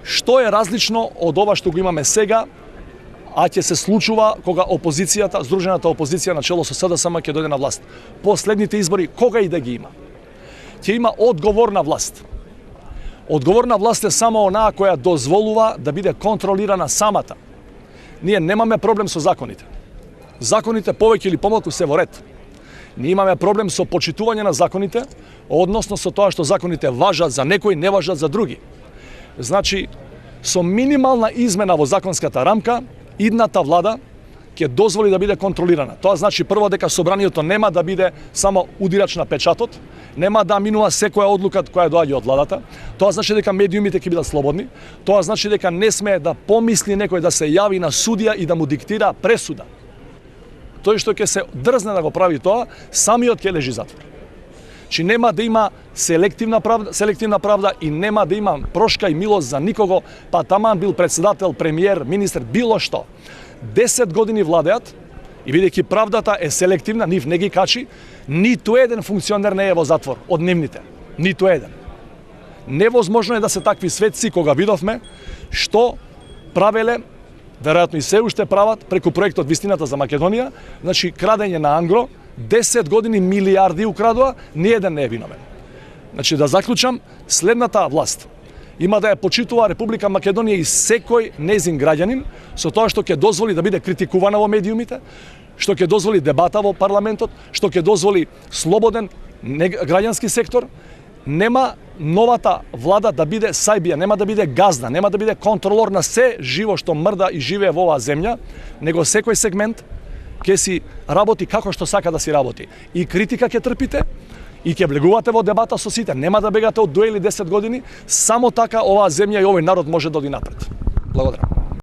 Што е различно од ова што го имаме сега, а ќе се случува кога опозицијата, здружената опозиција на чело со СДСМ ќе дојде на власт. Последните избори, кога и да ги има, ќе има одговорна власт. Одговорна власт е само онаа која дозволува да биде контролирана самата. Ние немаме проблем со законите. Законите повеќе или помалку се во ред. Ние имаме проблем со почитување на законите, односно со тоа што законите важат за некои, не важат за други. Значи, со минимална измена во законската рамка, идната влада ќе дозволи да биде контролирана. Тоа значи прво дека собранието нема да биде само удирач на печатот, нема да минува секоја одлука која доаѓа од владата. Тоа значи дека медиумите ќе бидат слободни. Тоа значи дека не смее да помисли некој да се јави на судија и да му диктира пресуда. Тој што ќе се дрзне да го прави тоа, самиот ќе лежи затвор. Чи нема да има селективна правда и нема да има прошка и милост за никого, па таман бил председател, премиер, министр, било што. 10 години владеат и бидејќи правдата е селективна, нив не ги качи, ниту еден функционер не е во затвор од нивните. Ниту еден. Невозможно е да се такви светци кога видовме што правеле, веројатно и се уште прават преку проектот Вистината за Македонија, значи крадење на ангро, 10 години милиарди украдува, ниеден не е виновен. Значи да заклучам, следната власт има да ја почитува Република Македонија и секој незин граѓанин со тоа што ќе дозволи да биде критикувана во медиумите, што ќе дозволи дебата во парламентот, што ќе дозволи слободен граѓански сектор. Нема новата влада да биде сајбија, нема да биде газда, нема да биде контролор на се живо што мрда и живее во оваа земја, него секој сегмент ќе си работи како што сака да си работи. И критика ќе трпите, и ќе влегувате во дебата со сите. Нема да бегате од дуели 10 години, само така оваа земја и овој народ може да оди напред. Благодарам.